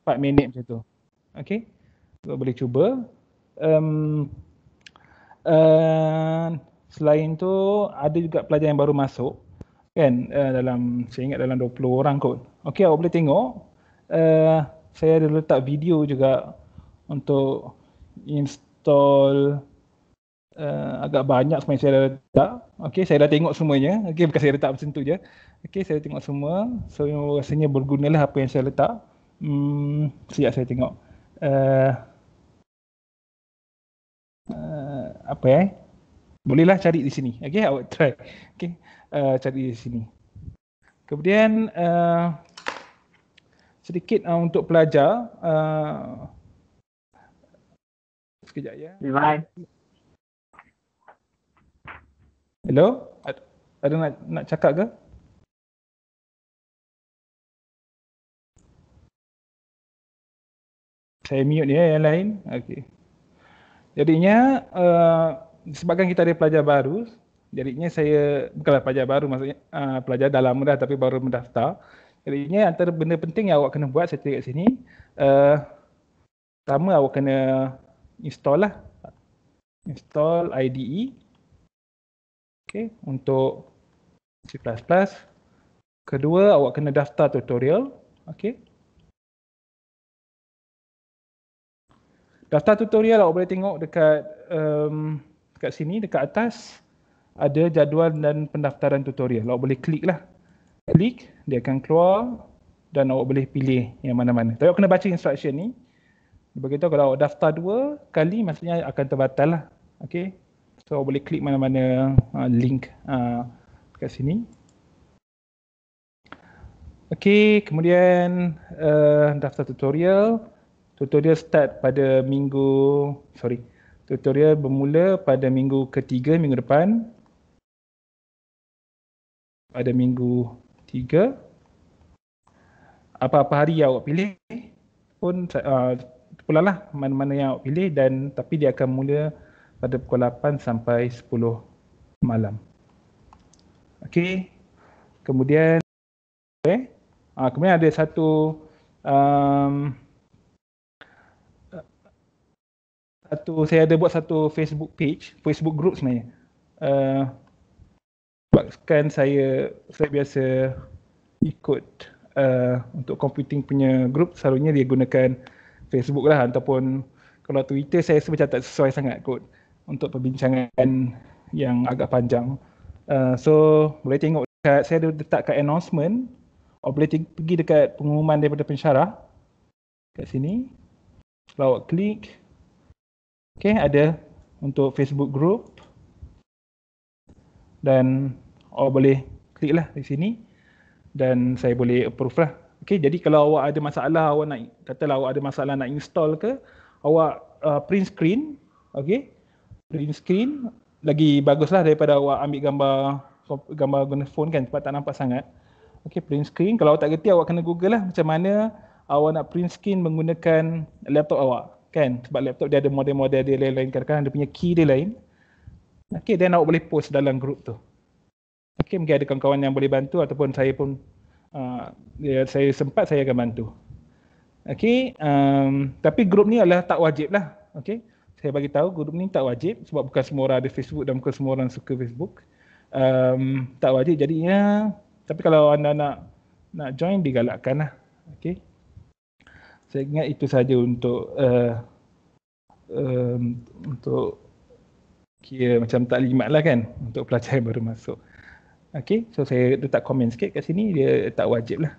4 minit macam tu. Okey. So, boleh cuba. Selain tu ada juga pelajar yang baru masuk kan, saya ingat dalam 20 orang kot. Okey, awak boleh tengok saya ada letak video juga untuk install agak banyak sebenarnya saya dah letak. Okey, saya dah tengok semuanya. Okey, bukan saya letak macam tu je. Okey, saya tengok semua. So rasanya bergunalah apa yang saya letak. Sekejap saya tengok. Apa bolehlah cari di sini. Okey, awak try. Okey, cari di sini. Kemudian sedikit untuk pelajar. Sekejap ya. Divine. Hello? Ada nak cakap ke? Saya mute ni yang lain. Okey. Jadinya sebabkan kita ada pelajar baru, jadinya saya bukanlah pelajar baru, maksudnya pelajar dah lama dah tapi baru mendaftar. Jadinya antara benda penting yang awak kena buat, saya tulis kat sini, pertama awak kena install lah. Install IDE. Okey, untuk C++. Kedua, awak kena daftar tutorial. Okey. Daftar tutorial awak boleh tengok dekat dekat sini, dekat atas ada jadual dan pendaftaran tutorial. Awak boleh klik lah. Klik, dia akan keluar dan awak boleh pilih yang mana-mana. Tapi awak kena baca instruction ni. Begitu kalau awak daftar 2 kali, maksudnya akan terbatal lah. Okey. So awak boleh klik mana-mana link dekat sini. Okey, kemudian daftar tutorial. Tutorial start pada tutorial bermula pada minggu ketiga, minggu depan. Pada minggu 3. Apa-apa hari yang awak pilih pun pulalah mana-mana yang awak pilih, dan tapi dia akan mula pada pukul 8 sampai 10 malam. Okey. Kemudian kemudian ada satu saya ada buat satu Facebook page, Facebook group sebenarnya. Sebabkan saya biasa ikut untuk computing punya group, selalunya dia gunakan Facebook lah, ataupun kalau Twitter saya rasa macam tak sesuai sangat kot untuk perbincangan yang agak panjang. So boleh tengok dekat, saya ada letak kat announcement, boleh pergi dekat pengumuman daripada pensyarah kat sini. Kalau awak klik, okey, ada untuk Facebook group, dan awak boleh klik lah di sini dan saya boleh approve lah. Okey, jadi kalau awak ada masalah, katalah awak ada masalah nak install ke, awak print screen. Okey, print screen lagi baguslah daripada awak ambil gambar guna phone kan, sebab tak nampak sangat. Okey, print screen. Kalau awak tak kerti, awak kena google lah macam mana awak nak print screen menggunakan laptop awak kan, sebab laptop dia ada model-model dia lain-lain, kadang-kadang dia punya key dia lain. Okey, dan awak boleh post dalam group tu. Okey, mungkin ada kawan-kawan yang boleh bantu, ataupun saya pun saya sempat, saya akan bantu. Okey, tapi grup ni adalah tak wajib lah. Okey, saya bagi tahu grup ni tak wajib sebab bukan semua orang ada Facebook dan bukan semua orang suka Facebook. Tak wajib jadinya, tapi kalau anda nak join, digalakkan lah. Okey, saya ingat itu saja untuk kira macam taklimat lah kan untuk pelajar yang baru masuk. Okey, so saya letak komen sikit kat sini, dia tak wajib lah.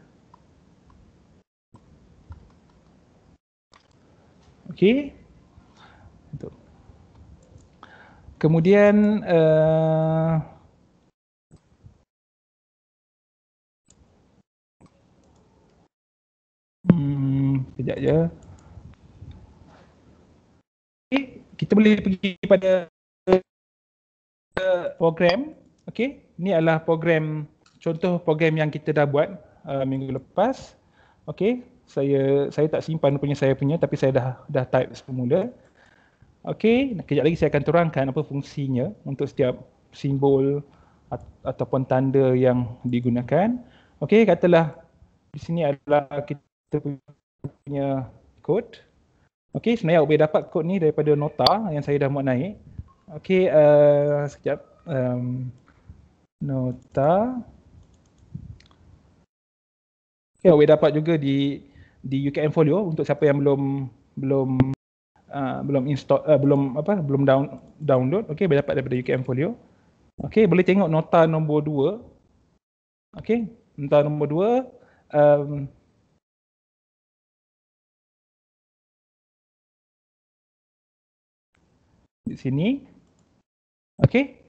Okey. Kemudian sekejap je. Okay, kita boleh pergi pada program. Okey, ini adalah contoh program yang kita dah buat minggu lepas. Okey, saya tak simpan saya punya, tapi saya dah type semula. Okey, kejap lagi saya akan terangkan apa fungsinya untuk setiap simbol ataupun tanda yang digunakan. Okey, katalah di sini adalah kita punya code. Okey, sebenarnya awak boleh dapat kod ni daripada nota yang saya dah muat naik. Okey, sekejap. Nota. Okay, awak boleh dapat juga di UKM Folio untuk siapa yang belum install, belum download. Okey, boleh dapat daripada UKM Folio. Okey, boleh tengok nota nombor 2. Okey, nota nombor 2. Di sini. Okey.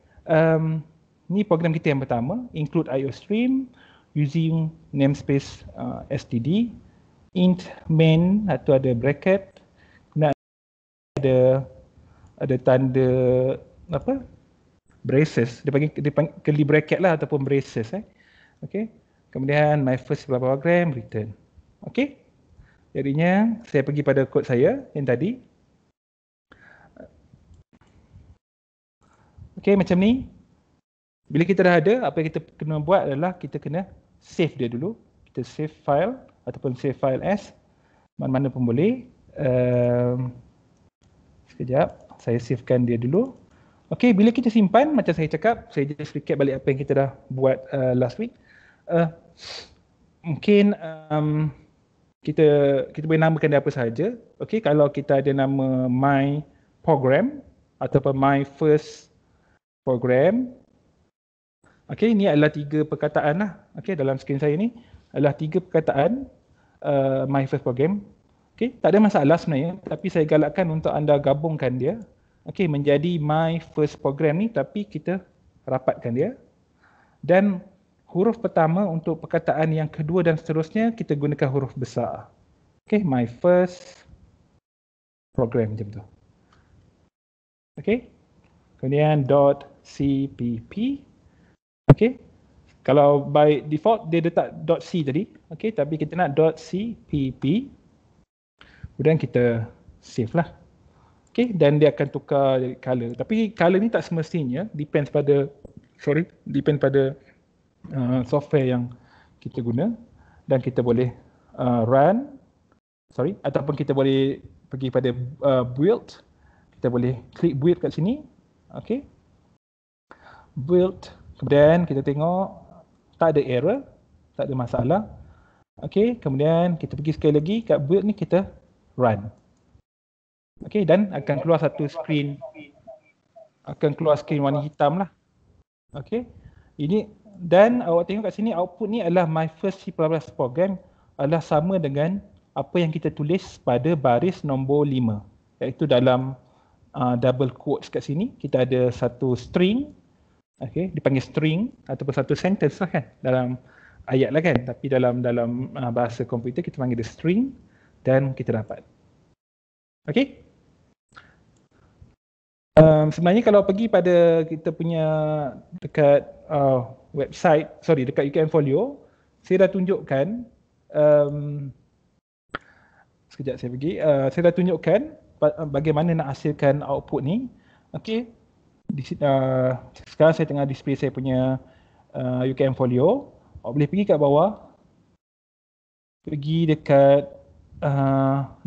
Ni program kita yang pertama, include IOStream using namespace std, int main atau ada bracket, kemudian ada tanda apa? Braces. Dia panggil curly bracket lah ataupun braces Okey. Kemudian my first program return. Okey. Jadinya saya pergi pada kod saya yang tadi. Okey, macam ni. Bila kita dah ada, apa yang kita kena buat adalah kita kena save dia dulu. Kita save file ataupun save file as. Mana-mana pun boleh. Sekejap, saya savekan dia dulu. Okey, bila kita simpan, macam saya cakap, saya just recap balik apa yang kita dah buat last week. Mungkin kita boleh namakan dia apa sahaja. Okey, kalau kita ada nama my program ataupun my first program. Okey, ini adalah 3 perkataan lah. Okey, dalam skrin saya ni adalah 3 perkataan my first program. Okey, tak ada masalah sebenarnya, tapi saya galakkan untuk anda gabungkan dia. Okey, menjadi my first program ni, tapi kita rapatkan dia. Dan huruf pertama untuk perkataan yang kedua dan seterusnya kita gunakan huruf besar. Okey, my first program macam tu. Okey. Kemudian .cpp. Okey. Kalau by default dia letak .c tadi, okey, tapi kita nak .cpp. Kemudian kita save lah. Okey, dan dia akan tukar jadi color. Tapi color ni tak semestinya, depend pada software yang kita guna, dan kita boleh run, ataupun kita boleh pergi pada build. Kita boleh klik build kat sini. Okey. Build. Kemudian kita tengok tak ada error, tak ada masalah. Okey, kemudian kita pergi sekali lagi kat build ni, kita run. Okey, dan akan keluar satu skrin, warna hitam lah. Okey. Ini, dan awak tengok kat sini output ni adalah my first C++ program adalah sama dengan apa yang kita tulis pada baris nombor 5, iaitu dalam double quotes kat sini kita ada satu string. Okey, dipanggil string ataupun satu sentence lah kan, dalam ayat lah kan, tapi dalam bahasa komputer kita panggil dia string, dan kita dapat. Okey. Sebenarnya kalau pergi pada kita punya dekat website, dekat UKM Folio, saya dah tunjukkan, sekejap saya pergi, saya dah tunjukkan bagaimana nak hasilkan output ni. Okey. Sekarang saya tengah display saya punya UKM Folio. Awak boleh pergi kat bawah, pergi dekat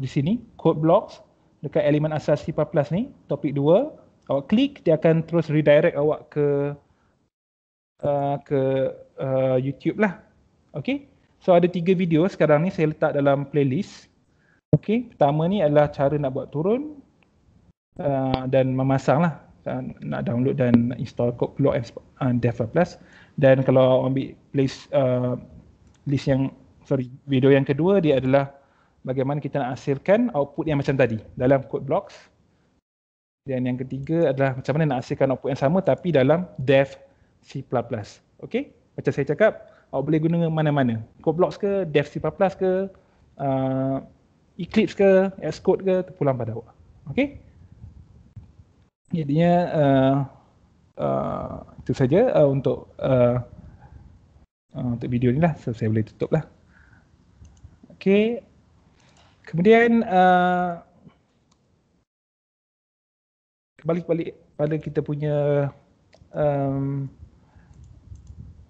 di sini code blocks, dekat elemen asas C++ ni, topik 2. Awak klik, dia akan terus redirect awak ke YouTube lah. Okey. So ada 3 video sekarang ni saya letak dalam playlist. Okey, pertama ni adalah cara nak buat turun dan memasang lah, nak download dan install code Block and Dev+. Dan kalau ambil video yang kedua, dia adalah bagaimana kita nak hasilkan output yang macam tadi dalam code blocks. Dan yang ketiga adalah macam mana nak hasilkan output yang sama tapi dalam Dev C++. Okey, macam saya cakap, awak boleh guna mana-mana, code blocks ke, Dev C++ ke, Eclipse ke, Xcode ke, terpulang pada awak. Okey. Jadinya itu saja untuk video ni lah. So saya boleh tutup lah. Okey. Kemudian balik pada kita punya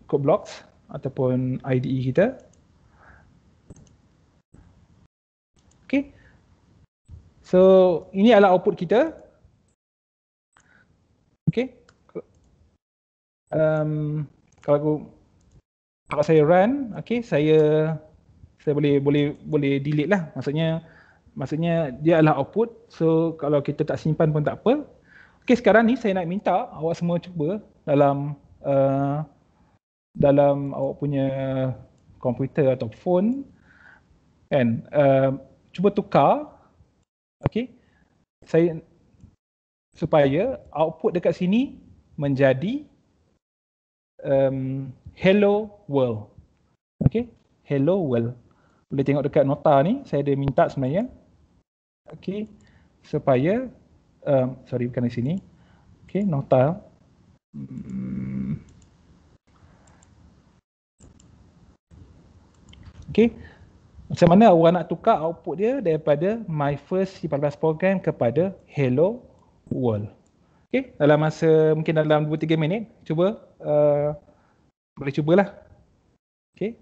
code blocks ataupun IDE kita. So ini adalah output kita. Okay. Kalau saya run, okay, saya boleh delete lah. Maksudnya dia adalah output. So kalau kita tak simpan pun tak apa. Okay, sekarang ni saya nak minta awak semua cuba dalam awak punya komputer atau phone kan, cuba tukar, okay, supaya output dekat sini menjadi hello world. Okay, hello world. Boleh tengok dekat nota ni, saya ada minta sebenarnya, okay, supaya sorry, bukan di sini. Okay, nota. Okay, macam mana awak nak tukar output dia daripada my first C++ program kepada hello world. Okay, dalam masa mungkin dalam 2-3 minit, cuba, boleh cubalah. Okay.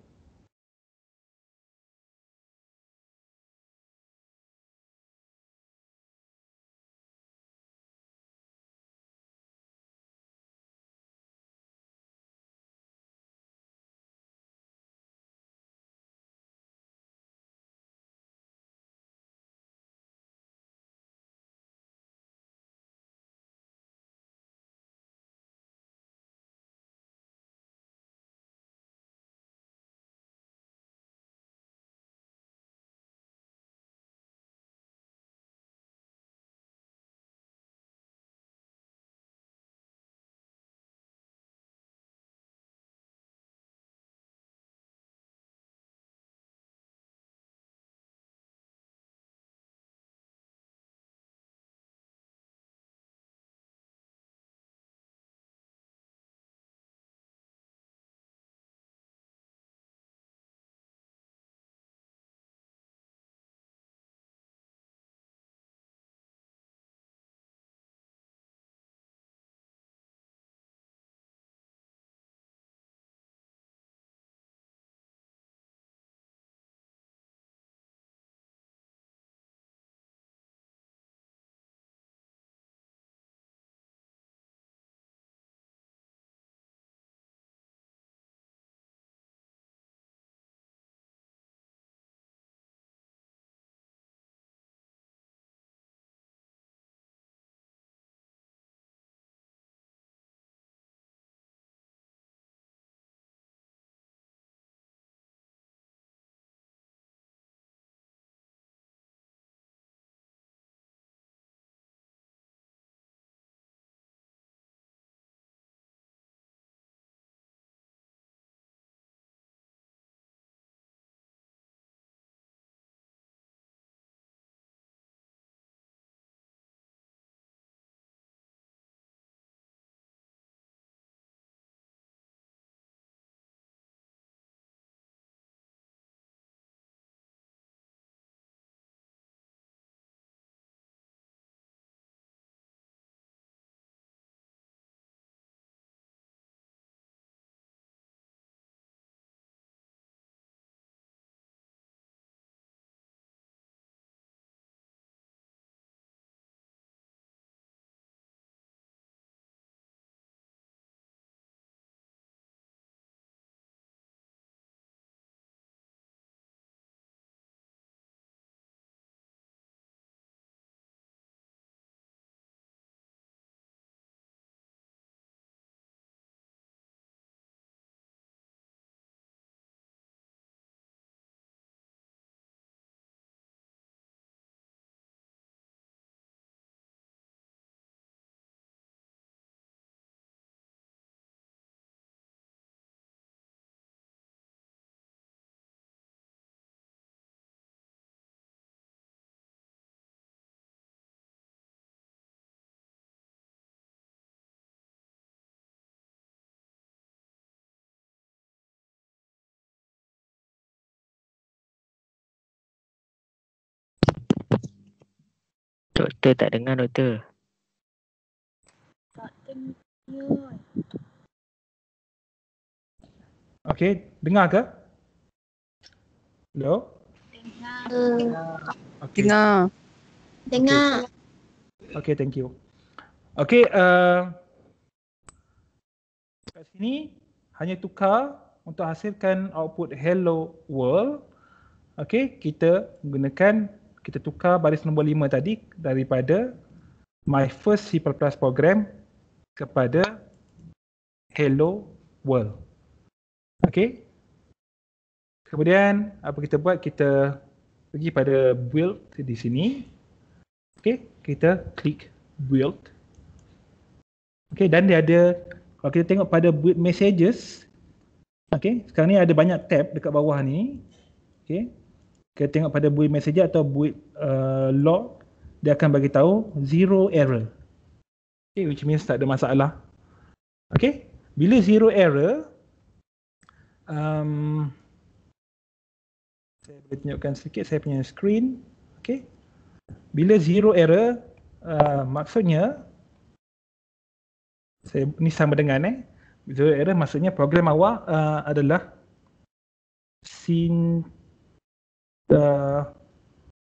Doktor tak dengar, doktor. Tak dengar. Okay, dengar ke? Hello? Dengar. Okay. Dengar. Dengar. Okay, thank you. Okay, kat sini hanya tukar untuk hasilkan output hello world. Okay, kita tukar baris nombor 5 tadi daripada my first C++ program kepada hello world. Okay. Kemudian apa kita buat? Kita pergi pada build di sini. Okay, kita klik build. Okay, dan dia ada, kalau kita tengok pada build messages, okay, sekarang ni ada banyak tab dekat bawah ni. Okay, kita tengok pada build messages atau build log, dia akan bagi tahu zero error. Okay, which means tak ada masalah. Okay, bila zero error, saya boleh tunjukkan sedikit saya punya screen. Okay, bila zero error, maksudnya ni sama dengan zero error maksudnya program awak adalah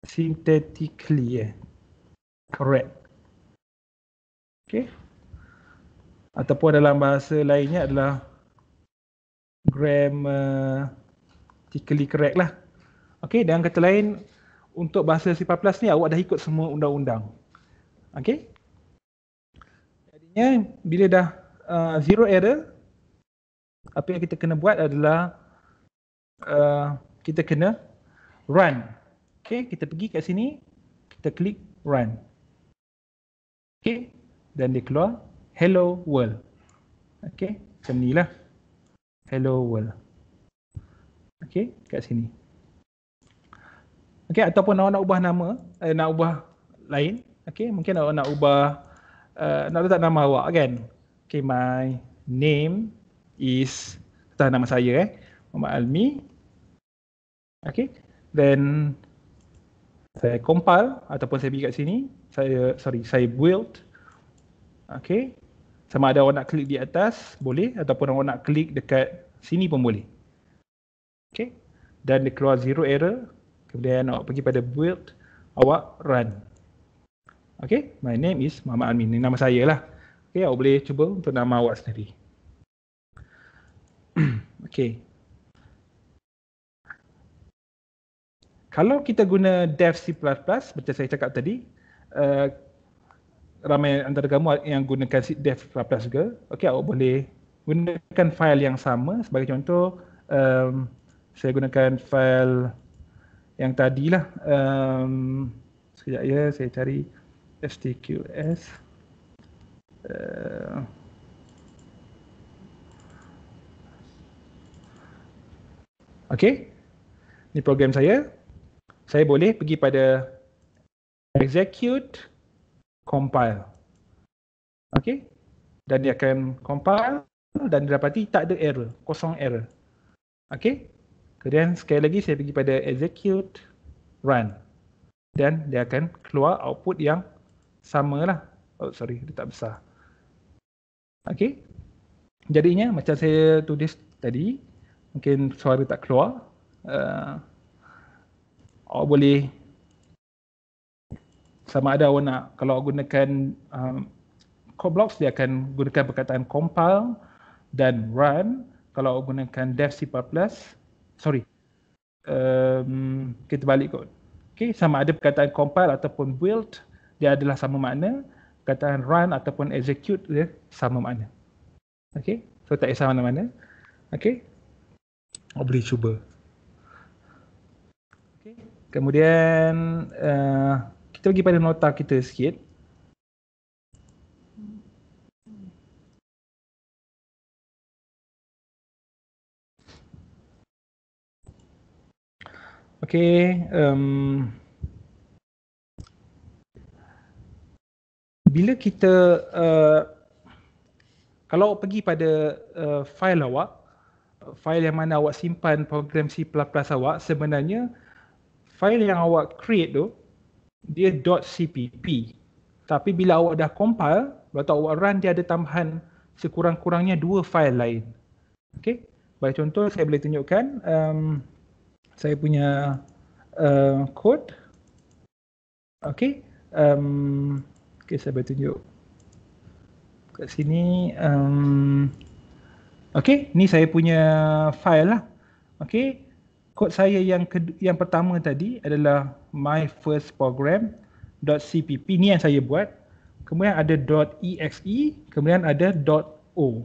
synthetically correct. Okay, ataupun dalam bahasa lainnya adalah grammatically correct lah. Okay, dengan kata lain, untuk bahasa C++ ni awak dah ikut semua undang-undang. Okay, jadinya bila dah zero error, apa yang kita kena buat adalah kita kena run. Okay, kita pergi kat sini, kita klik run. Okay, dan dia keluar hello world. Okay, macam ni lah. Hello world. Okay, kat sini. Okay, ataupun awak nak ubah nama, nak ubah lain. Okay, mungkin awak nak ubah, nak letak nama awak kan. Okay, my name is, nama saya Muhammad Almi. Okay, then saya compile ataupun saya pergi kat sini, saya build. Okay, sama ada awak nak klik di atas boleh, ataupun awak nak klik dekat sini pun boleh. Okay, dan dia keluar zero error. Kemudian awak pergi pada build, awak run. Okay, my name is Muhammad Almi, ini nama saya lah. Okay, awak boleh cuba untuk nama awak sendiri. Okay, kalau kita guna dev C++, macam saya cakap tadi, ramai antara kamu yang gunakan dev C++ juga. Okay, awak boleh gunakan file yang sama. Sebagai contoh, saya gunakan file yang tadilah. Sekejap ya, saya cari stqs. Okay, ni program saya. Saya boleh pergi pada execute, compile. Okay, dan dia akan compile dan didapati tak ada error, kosong error. Okay, kemudian sekali lagi saya pergi pada execute, run, dan dia akan keluar output yang sama lah. Oh sorry, dia tak besar. Okay, jadinya macam saya tulis tadi, mungkin suara tak keluar. Awak boleh, sama ada awak nak, kalau awak gunakan code blocks, dia akan gunakan perkataan compile dan run. Kalau awak gunakan dev C++, kita balik kot. Okay, sama ada perkataan compile ataupun build, dia adalah sama makna. Perkataan run ataupun execute, dia sama makna. Okay, so tak kisah mana-mana. Okay, awak boleh cuba. Okay, kemudian kita pergi pada nota kita sikit. Okay, bila kita, kalau awak pergi pada file awak, file yang mana awak simpan program C++ awak, sebenarnya file yang awak create tu, dia .cpp. Tapi bila awak dah compile, waktu awak run, dia ada tambahan sekurang-kurangnya 2 file lain. Okay, bagi contoh saya boleh tunjukkan, saya punya code. Okay, Okay, saya boleh tunjuk kat sini. Okay, ni saya punya file lah. Okay, kod saya yang pertama tadi adalah my first program.cpp, ni yang saya buat. Kemudian ada .exe, kemudian ada .o.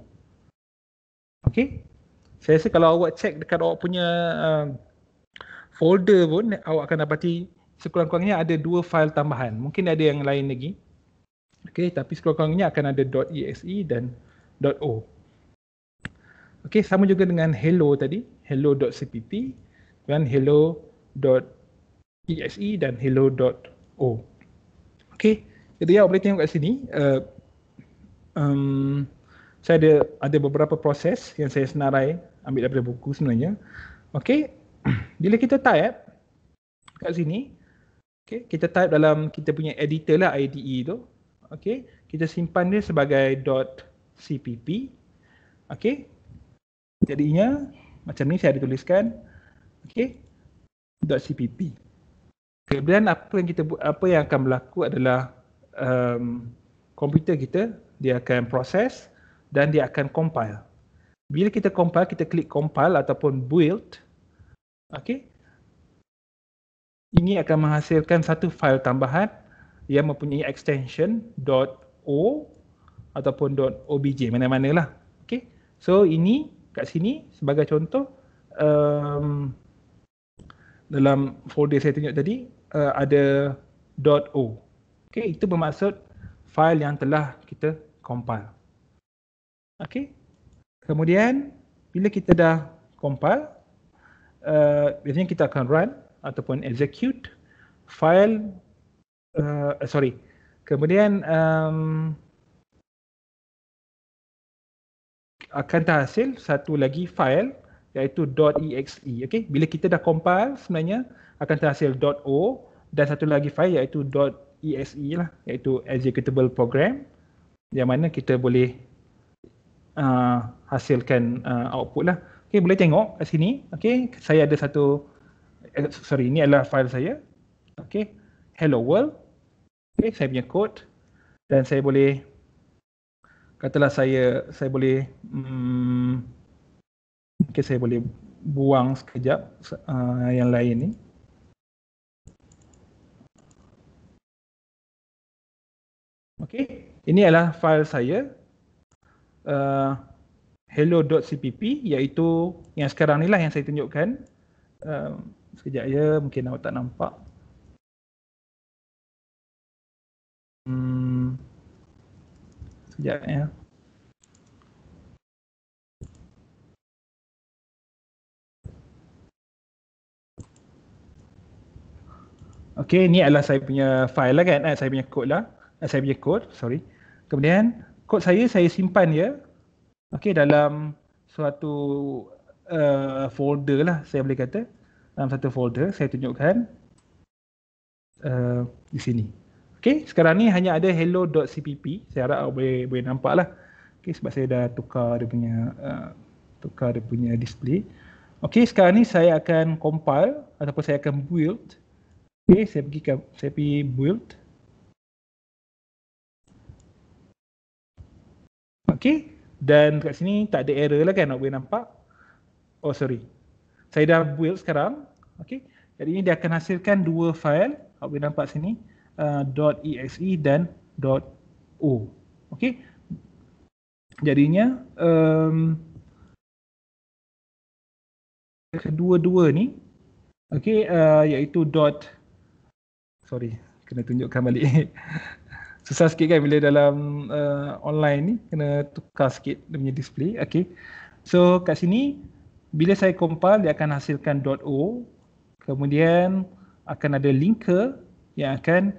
Okay, saya rasa kalau awak cek dekat awak punya folder pun, awak akan dapati sekurang-kurangnya ada 2 file tambahan. Mungkin ada yang lain lagi. Okay, tapi sekurang-kurangnya akan ada .exe dan .o. Okay, sama juga dengan hello tadi, hello.cpp, dan hello.exe dan hello.o. Okay, jadi awak boleh tengok kat sini, saya ada beberapa proses yang saya senarai, ambil daripada buku sebenarnya. Okay, bila kita type kat sini, okay, kita type dalam kita punya editor lah, IDE tu. Okay, kita simpan dia sebagai .cpp. Okay, jadinya macam ni saya ada tuliskan. Okay, .cpp. Kemudian apa yang akan berlaku adalah komputer kita, dia akan proses dan dia akan compile. Bila kita compile, kita klik compile ataupun build. Okay, ini akan menghasilkan satu file tambahan yang mempunyai extension .o ataupun .obj, mana-mana lah. Okay, so ini kat sini sebagai contoh, dalam folder saya tunjuk tadi ada .o. Okay, itu bermaksud file yang telah kita compile. Okay, kemudian bila kita dah compile, biasanya kita akan run ataupun execute file, kemudian akan terhasil satu lagi file iaitu .exe. Okay, bila kita dah compile sebenarnya akan terhasil .o dan satu lagi file iaitu .exe lah, iaitu executable program, yang mana kita boleh hasilkan output lah. Okay, boleh tengok kat sini. Okay, saya ada satu, ini adalah file saya. Okay, hello world. Okay, saya punya code, dan saya boleh, katalah saya boleh, okay, saya boleh buang sekejap yang lain ni. Okay, ini adalah file saya hello.cpp, iaitu yang sekarang ni lah yang saya tunjukkan. Sekejap ya, mungkin awak tak nampak. Sekejap ya. Okay, ni adalah saya punya file lah kan, saya punya code lah. Saya punya code, sorry. Kemudian kod saya simpan dia, okay, dalam suatu folder lah, saya boleh kata. Dalam satu folder, saya tunjukkan di sini. Okay, sekarang ni hanya ada hello.cpp. Saya harap awak boleh nampak lah. Okay, sebab saya dah tukar dia punya display. Okay, sekarang ni saya akan compile ataupun saya akan build. Okay, saya pergi build. Okay, dan kat sini tak ada error lah kan, awak boleh nampak. Oh sorry, saya dah build sekarang. Okay, jadi ini dia akan hasilkan 2 file, awak boleh nampak sini, .exe dan .o. Okay, jadinya kedua-dua ni, okay, iaitu kena tunjukkan balik. Susah sikit kan bila dalam online ni, kena tukar sikit dia punya display. Okay, so kat sini bila saya compile, dia akan hasilkan .o, kemudian akan ada linker yang akan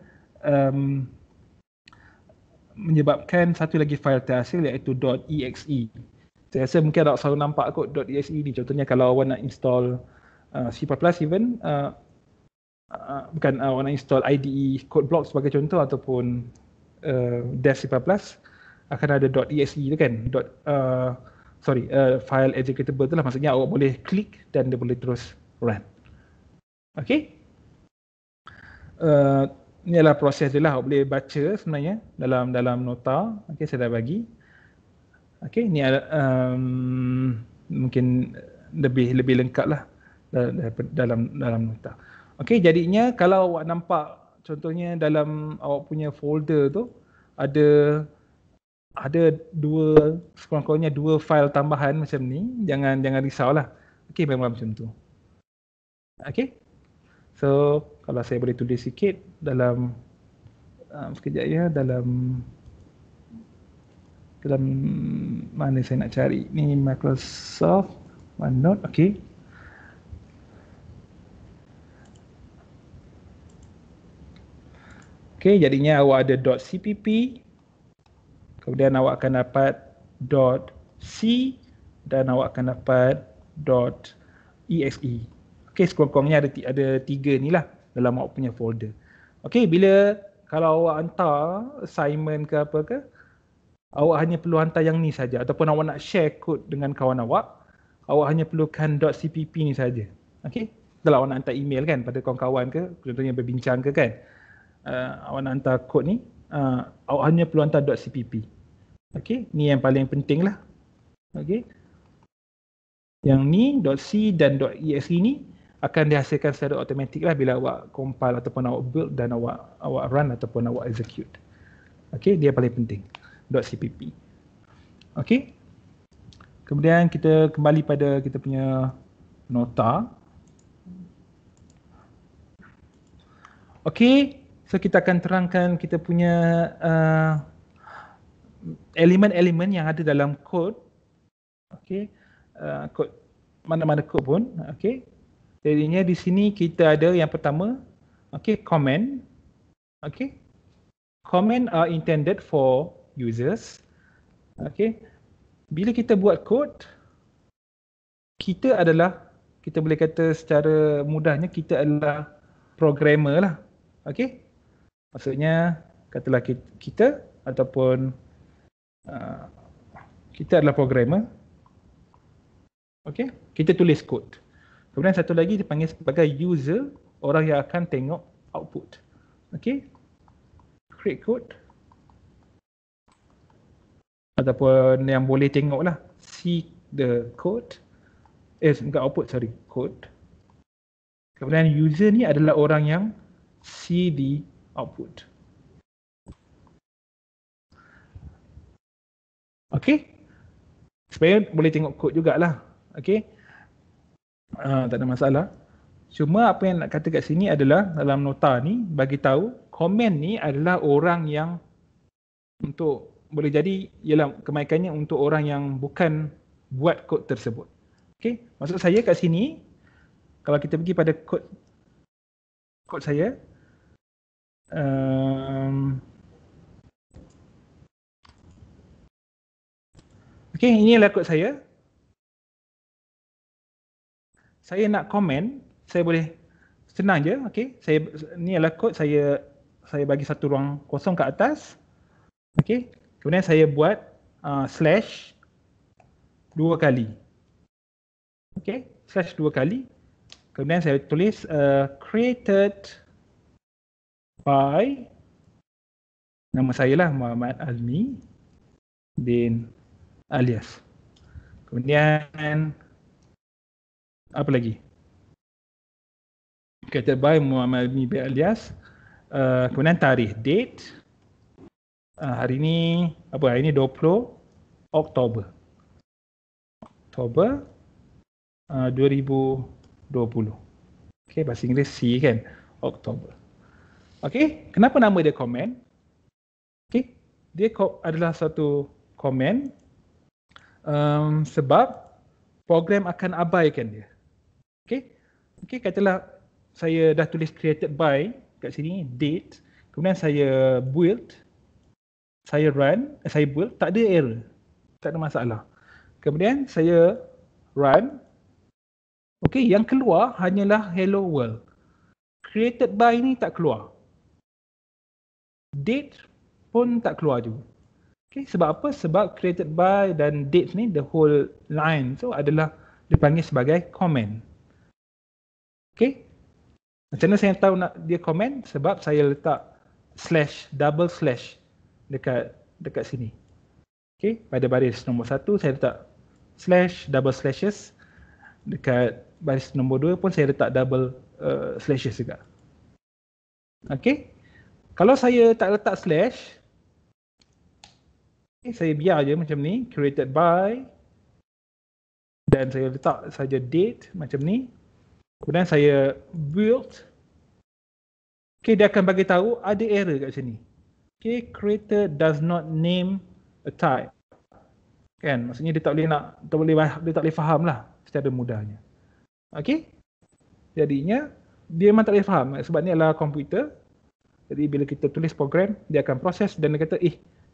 menyebabkan satu lagi file terhasil iaitu .exe. Saya rasa mungkin awak selalu nampak kot .exe ni. Contohnya kalau awak nak install C++ even, bukan awak nak install IDE code block sebagai contoh, ataupun dev C++, akan ada .exe tu kan, file executable tu lah, maksudnya awak boleh klik dan dia boleh terus run. Okay, Ni adalah proses dia lah, awak boleh baca sebenarnya dalam nota. Okey, saya dah bagi. Okey, ni mungkin lebih lengkap lah dalam nota. Okey, jadinya kalau awak nampak contohnya dalam awak punya folder tu ada sekurang-kurangnya dua file tambahan macam ni, jangan risaulah. Okey, memang macam tu. Okey. So, kalau saya boleh tulis sikit dalam sekejap ya, dalam mana saya nak cari ni, Microsoft OneNote. Okey. Okey, jadinya awak ada .cpp, kemudian awak akan dapat .c dan awak akan dapat .exe. Okey, sekurang-kurangnya ada tiga ni lah dalam awak punya folder. Okey, kalau awak hantar assignment ke apa ke, awak hanya perlu hantar yang ni saja, ataupun awak nak share kod dengan kawan awak hanya perlukan .cpp ni saja. Okey, kalau awak nak hantar email kan pada kawan-kawan ke, contohnya berbincang ke kan, awak nak hantar kod ni, awak hanya perlu hantar .cpp. Okey, ni yang paling penting lah. Okey, yang ni .c dan .exe ni akan dihasilkan secara automatik lah bila awak compile ataupun awak build dan awak run ataupun awak execute. Okey, dia paling penting, .cpp. Okey, kemudian kita kembali pada kita punya nota. Okey, so kita akan terangkan kita punya elemen-elemen yang ada dalam kod. Okey, kod mana-mana kod pun. Okey, jadinya di sini kita ada yang pertama, okey, comment. Okey, comment are intended for users. Okey, bila kita buat kod, kita boleh kata secara mudahnya kita adalah programmer lah. Okey, maksudnya katalah kita ataupun kita adalah programmer. Okey, kita tulis kod. Kemudian satu lagi dipanggil sebagai user, orang yang akan tengok output. Okey, create code ataupun yang boleh tengok lah, see the code, bukan output, sorry, code. Kemudian user ni adalah orang yang see the output. Okey, supaya boleh tengok kod jugalah. Okey, tak ada masalah. Cuma apa yang nak kata kat sini adalah dalam nota ni bagi tahu komen ni adalah orang yang boleh jadi ialah kebaikannya untuk orang yang bukan buat kod tersebut. Okey, maksud saya kat sini kalau kita pergi pada kod saya, okey, ini adalah kod saya. Saya nak komen, saya boleh senang je. Okey, ni adalah kod saya bagi satu ruang kosong kat atas. Okey, kemudian saya buat slash 2 kali. Okey, slash 2 kali. Kemudian saya tulis created by nama saya lah, Muhammad Azmi bin Alias. Kemudian apa lagi? Created by Muhammad Azmi bin Alias. Kemudian tarikh, date. Hari ni 20 Oktober 2020. Okey, bahasa Inggeris C kan, Oktober. Okey, kenapa nama dia comment? Okey, dia adalah satu comment sebab program akan abaikan dia. Okey, katalah saya dah tulis created by kat sini, date, kemudian saya build, saya run, saya build, tak ada error, tak ada masalah. Kemudian saya run. Okey, yang keluar hanyalah hello world. Created by ni tak keluar. Date pun tak keluar juga. Okey, sebab apa? Sebab created by dan date ni, the whole line tu adalah dipanggil sebagai comment. Okey, macam mana saya tahu nak dia comment? Sebab saya letak slash, double slash dekat sini. Okay, pada baris nombor 1 saya letak slash, double slashes. Dekat baris nombor 2 pun saya letak double slashes juga. Okay, kalau saya tak letak slash, okay, saya biar je macam ni, created by, dan saya letak saja date macam ni. Kemudian saya build. Okay, dia akan bagi tahu ada error kat sini. Okay, creator does not name a type. Kan, maksudnya dia tak boleh faham lah secara mudahnya. Okay, jadinya dia memang tak boleh faham sebab ni adalah komputer. Jadi bila kita tulis program, dia akan proses dan dia kata,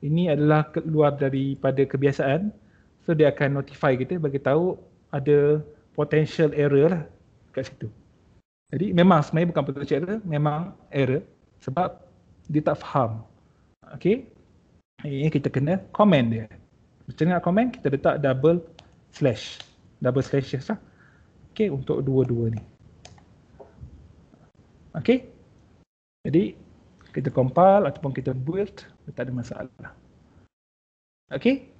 ini adalah keluar daripada kebiasaan. So dia akan notify kita, bagi tahu ada potential error lah kat situ. Jadi memang sebenarnya bukan potential error, memang error sebab dia tak faham. Okay, ini kita kena comment dia. Macam nak comment, kita letak double slashes lah. Okay, untuk dua-dua ni. Okay, jadi kita compile ataupun kita build, tak ada masalah. Okay,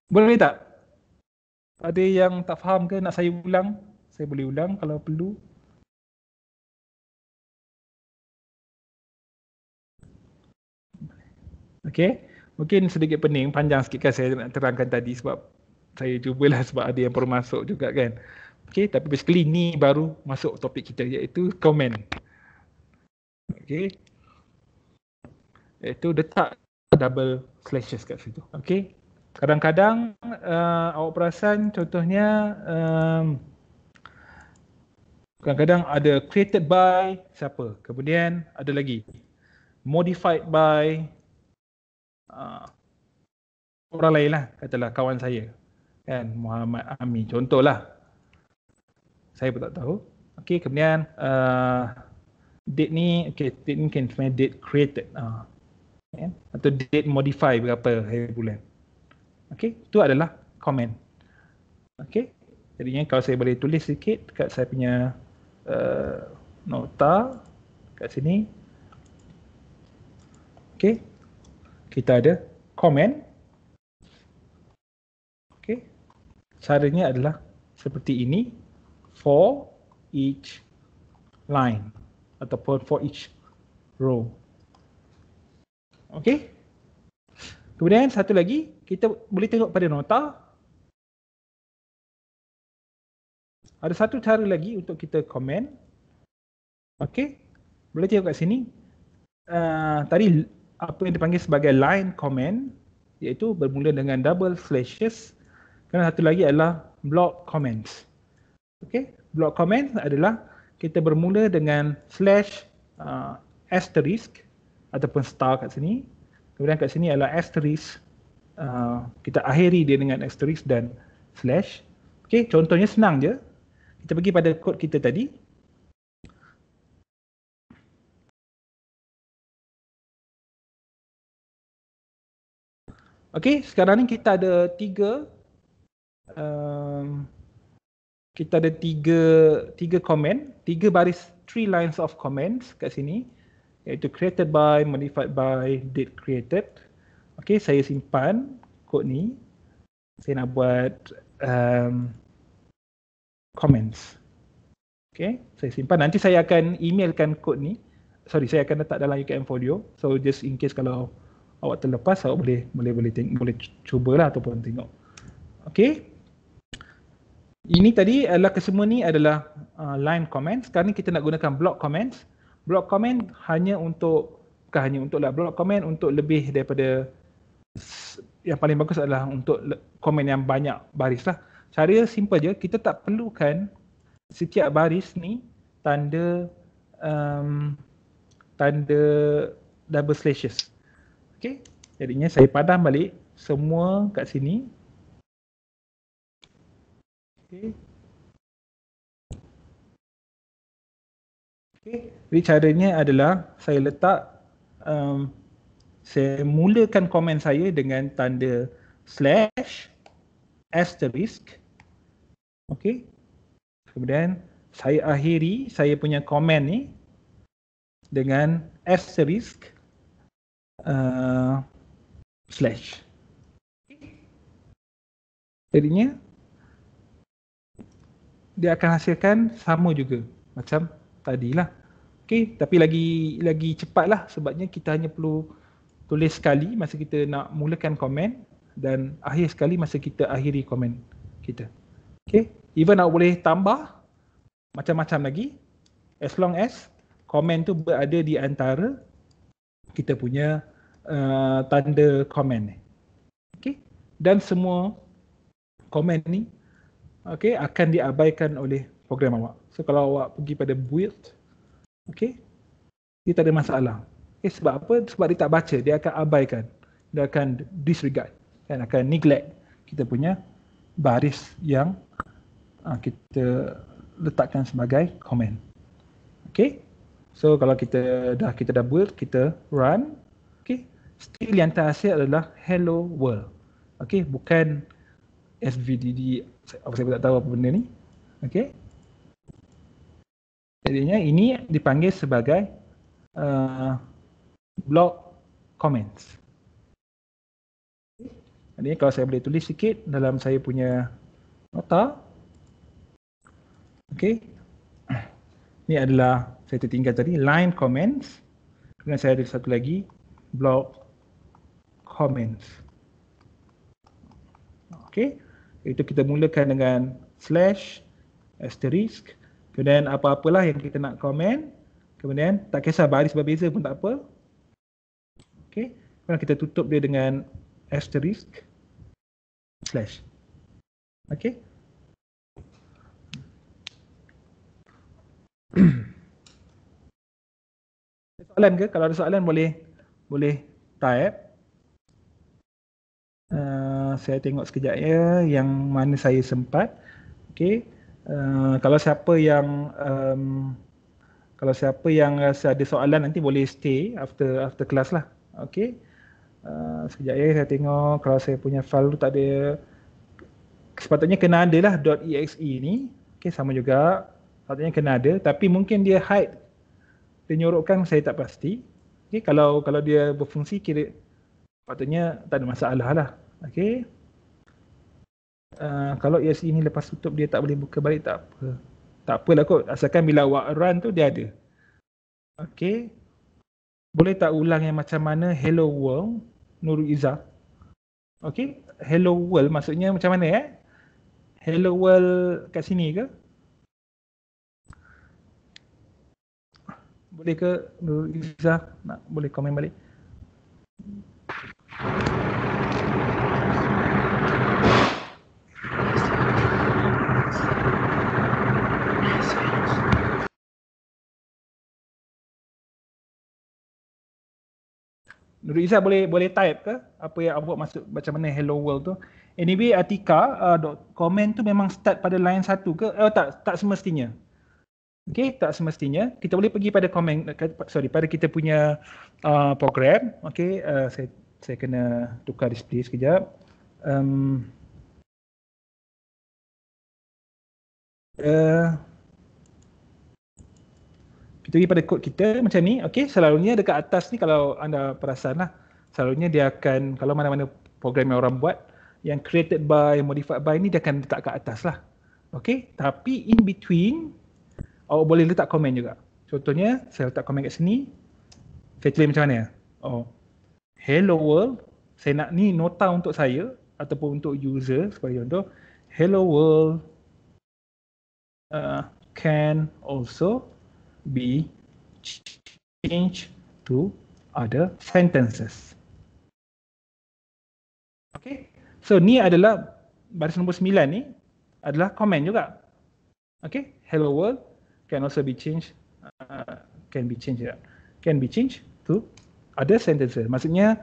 boleh tak? Ada yang tak faham ke nak saya ulang? Saya boleh ulang kalau perlu. Okay, mungkin sedikit pening, panjang sikit kan saya nak terangkan tadi sebab saya cubalah sebab ada yang baru masuk juga kan. Okay, tapi basically ni baru masuk topik kita iaitu comment. Okay, iaitu letak double slashes kat situ. Okay, kadang-kadang awak perasan contohnya kadang-kadang ada created by siapa, kemudian ada lagi modified by orang lain lah, katalah kawan saya kan, Muhammad Ami contohlah, saya pun tak tahu. Okay, kemudian date ni, okay, date ni kan sebenarnya date created atau date modify berapa hari bulan. Okay, itu adalah comment. Okay, jadinya kalau saya boleh tulis sikit dekat saya punya nota kat sini. Okay, kita ada comment. Okay, caranya adalah seperti ini for each line ataupun for each row. Okay, kemudian satu lagi, kita boleh tengok pada nota. Ada satu cara lagi untuk kita comment. Okay, boleh tengok kat sini. Tadi apa yang dipanggil sebagai line comment, iaitu bermula dengan double slashes. Kerana satu lagi adalah block comments. Okay, block comments adalah kita bermula dengan slash asterisk ataupun star kat sini. Kemudian kat sini adalah asterisk. Kita akhiri dia dengan asterisk dan slash. Okay, contohnya senang je. Kita pergi pada kod kita tadi. Okay, sekarang ni kita ada tiga comment, tiga baris, 3 lines of comments kat sini, iaitu created by, modified by, date created. Okay, saya simpan kod ni. Saya nak buat comments. Okay, saya simpan. Nanti saya akan emailkan kod ni. Sorry, saya akan letak dalam UKM Folio. So just in case kalau awak terlepas, awak boleh cubalah ataupun tengok. Okay. Ini tadi adalah kesemua ni adalah line comments. Sekarang ni kita nak gunakan block comments. Block comment hanya untuk, bukan hanya untuk lah, block comment untuk lebih daripada, yang paling bagus adalah untuk komen yang banyak baris lah. Cara simple je, kita tak perlukan setiap baris ni tanda double slashes. Okay, jadinya saya padam balik semua kat sini. Okay. Okay. Jadi caranya adalah saya letak, saya mulakan komen saya dengan tanda slash asterisk. Okay. Kemudian saya akhiri saya punya komen ni dengan asterisk slash. Jadinya dia akan hasilkan sama juga macam tadilah. Okey, tapi lagi cepatlah sebabnya kita hanya perlu tulis sekali masa kita nak mulakan komen dan akhir sekali masa kita akhiri komen kita. Okey, even awak boleh tambah macam-macam lagi as long as komen tu berada di antara kita punya tanda komen ni. Okey, dan semua komen ni akan diabaikan oleh program awak. So kalau awak pergi pada build, dia tak ada masalah. Sebab apa? Sebab dia tak baca, dia akan abaikan. Dia akan disregard, akan neglect kita punya baris yang kita letakkan sebagai komen. So kalau kita dah build, kita run, still yang terhasil adalah hello world. Bukan SVDD, saya pun tak tahu apa benda ni. Jadinya ini dipanggil sebagai block comments. Jadi kalau saya boleh tulis sikit dalam saya punya nota. Ini adalah saya tertinggal tadi line comments. Kemudian saya ada satu lagi block comments. Itu kita mulakan dengan slash asterisk. Kemudian apa-apalah yang kita nak komen. Kemudian tak kisah baris berbeza pun tak apa. Kemudian kita tutup dia dengan asterisk slash. Soalan ke? Kalau ada soalan boleh type. Saya tengok sekejap ya yang mana saya sempat. Kalau siapa yang rasa ada soalan nanti boleh stay after kelas lah. Sekejap ya saya tengok kalau saya punya file tu tak ada, sepatutnya kena ada lah .exe ni. Sama juga sepatutnya kena ada, tapi mungkin dia hide, dia nyorokkan, saya tak pasti. Kalau dia berfungsi kira patutnya tak ada masalah lah. Kalau exe ni lepas tutup dia tak boleh buka balik, tak apa. Tak apalah kot, asalkan bila awak run tu dia ada. Boleh tak ulang yang macam mana hello world, Nurul Izzah? Hello world maksudnya macam mana Hello world kat sini ke? Boleh ke Nurul Izzah boleh komen balik? Nurul Izzah boleh type ke apa yang awak maksud macam mana hello world tu? Anyway, Atika komen tu memang start pada line 1 ke? Tak semestinya. Tak semestinya. Kita boleh pergi pada komen, pada kita punya program. Saya kena tukar display sekejap. Kita pergi pada kod kita macam ni. Selalunya dekat atas ni kalau anda perasan lah, selalunya dia akan, kalau mana-mana program yang orang buat yang created by, modified by ni, dia akan letak kat atas lah. Tapi in between awak boleh letak komen juga. Contohnya saya letak komen kat sini. Saya tulis macam mana? Hello world, saya nak ni nota untuk saya ataupun untuk user sebagai contoh. Hello world can also be changed to other sentences. So ni adalah baris nombor 9 ni adalah komen juga. Hello world can also be changed can be changed to other sentences. Maksudnya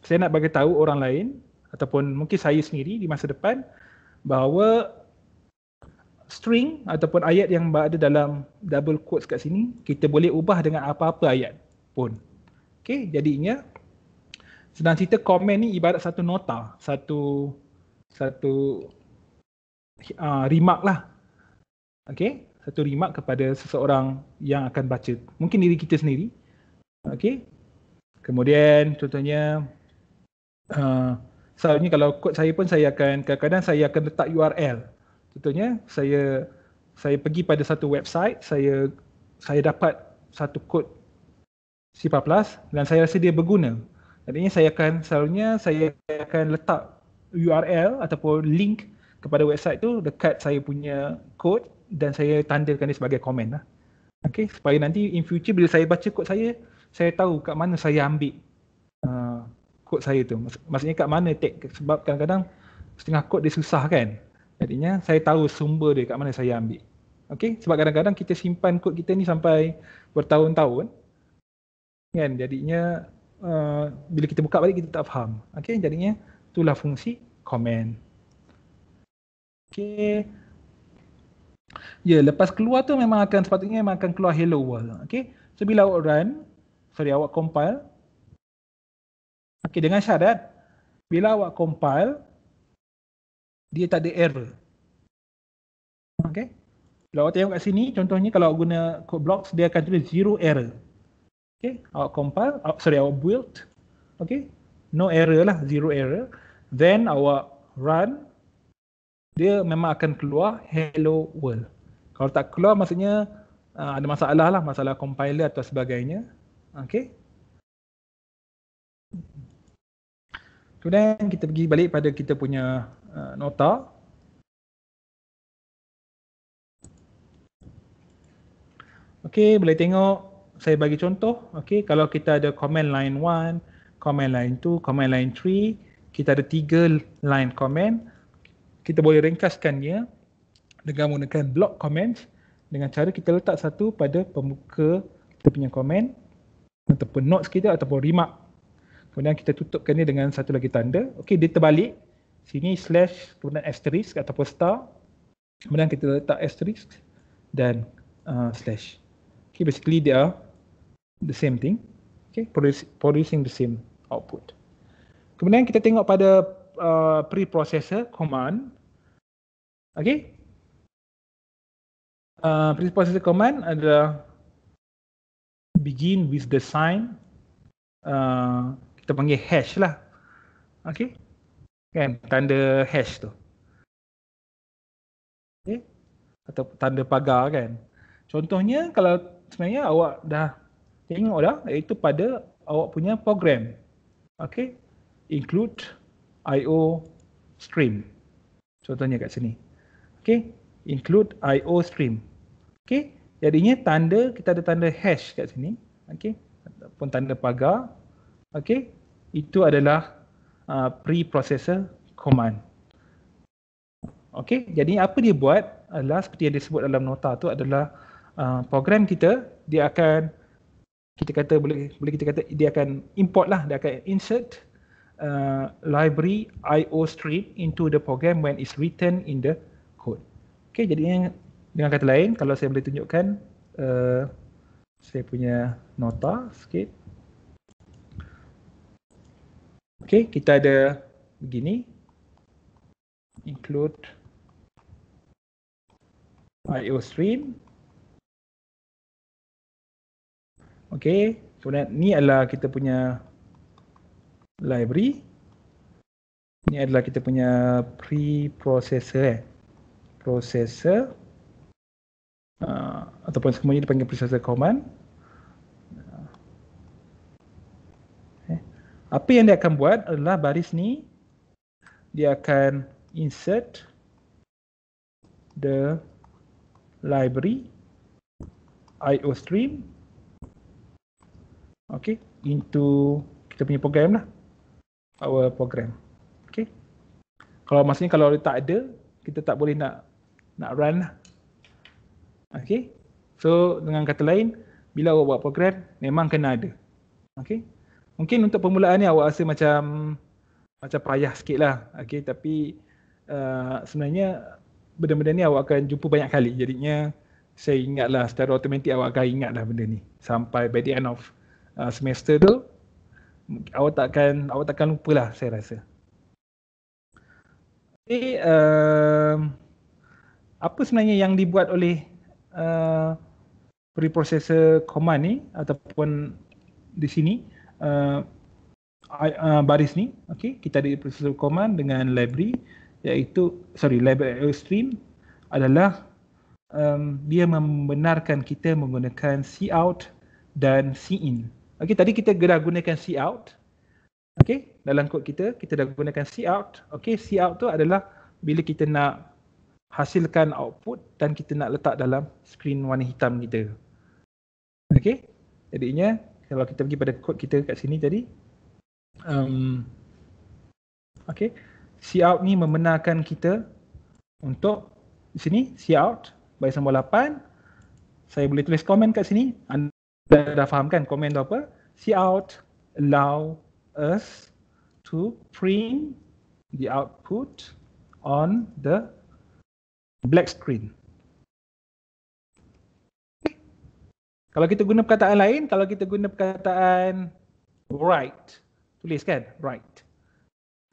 saya nak bagi tahu orang lain ataupun mungkin saya sendiri di masa depan bahawa string ataupun ayat yang berada dalam double quotes kat sini kita boleh ubah dengan apa-apa ayat pun. Jadinya senang cerita, komen ni ibarat satu nota, satu remark lah. satu remark kepada seseorang yang akan baca. Mungkin diri kita sendiri. Okey. Kemudian contohnya selalunya kalau kod saya pun saya akan kadang-kadang saya akan letak URL. Contohnya saya pergi pada satu website, saya dapat satu kod C++ dan saya rasa dia berguna. Artinya selalunya saya akan letak URL ataupun link kepada website tu dekat saya punya kod dan saya tandakan dia sebagai komen lah. Okay, supaya nanti in future bila saya baca kod saya tahu kat mana saya ambil kod saya tu. Maksudnya kat mana tag, sebab kadang-kadang setengah kod dia susah kan. Jadinya saya tahu sumber dia kat mana saya ambil. Okay, sebab kadang-kadang kita simpan kod kita ni sampai bertahun-tahun kan, jadinya bila kita buka balik kita tak faham. Okay, jadinya itulah fungsi komen. Okay. Ya, lepas keluar tu sepatutnya memang akan keluar hello world. Okay, so bila awak awak compile. Okay, dengan syarat bila awak compile dia tak ada error. Okay, kalau awak tengok kat sini contohnya kalau awak guna code blocks dia akan tulis zero error. Okay, awak compile, awak build. Okay, no error lah, zero error. Then awak run, dia memang akan keluar hello world. Kalau tak keluar maksudnya ada masalah lah, masalah compiler atau sebagainya. Okay. Kemudian kita pergi balik pada kita punya nota. Okay, boleh tengok saya bagi contoh. Okay, kalau kita ada command line 1, command line 2, command line 3, kita ada 3 line command. Kita boleh ringkaskan dia dengan menggunakan block comments dengan cara kita letak satu pada pembuka kita punya komen ataupun notes kita ataupun remark. Kemudian kita tutupkan dia dengan satu lagi tanda. Okey, dia terbalik. Sini slash kemudian asterisk ataupun star. Kemudian kita letak asterisk dan slash. Okay, basically they are the same thing. Okay, producing the same output. Kemudian kita tengok pada preprocessor command. Okay. Preprocessor command adalah begin with the sign. Kita panggil hash lah. Okay. Kan, tanda hash tu. Okay. Atau tanda pagar kan. Contohnya kalau sebenarnya awak dah tengok dah, iaitu pada awak punya program. Okay. Include IO stream. Contohnya kat sini. Okay. Include IO stream. Okay. Jadinya kita ada tanda hash kat sini. Okay. Ataupun tanda pagar. Okay. Itu adalah preprocessor command. Okay. Jadi apa dia buat adalah seperti yang disebut dalam nota tu adalah program kita, dia akan boleh kita kata dia akan import lah, dia akan insert library IO stream into the program when it's written in the code. Okay, jadinya dengan kata lain, kalau saya boleh tunjukkan saya punya nota sikit. Okay, kita ada begini, include IO stream. Okay, kemudian ni adalah kita punya library. Ini adalah kita punya preprocessor processor ataupun semuanya dipanggil processor command. Apa yang dia akan buat adalah baris ni dia akan insert the library IO stream into kita punya program lah, our program. Okay. Maksudnya kalau dia tak ada, kita tak boleh nak run lah. Okay. So dengan kata lain, bila awak buat program memang kena ada. Okay. Mungkin untuk permulaan ni awak rasa macam payah sikit lah. Okay. Tapi sebenarnya benda-benda ni awak akan jumpa banyak kali. Jadinya saya ingatlah, secara automatik awak akan ingatlah benda ni sampai by the end of semester tu, awak takkan lupa lah saya rasa. Okay, apa sebenarnya yang dibuat oleh preprocessor command ni ataupun di sini baris ni, okey, kita ada preprocessor command dengan library iaitu library stream adalah dia membenarkan kita menggunakan cout dan cin. Okey, tadi kita dah gunakan cout. Okey, dalam kod kita dah gunakan cout. Okey, cout tu adalah bila kita nak hasilkan output dan kita nak letak dalam skrin warna hitam kita. Okey, jadinya kalau kita pergi pada kod kita kat sini tadi, okey, cout ni membenarkan kita untuk di sini cout baris nombor 8. Saya boleh tulis komen kat sini. Anda dah faham kan komen tu apa? Cout allow us to print the output on the black screen. Kalau kita guna perkataan lain, kalau kita guna perkataan write, tulis kan, write,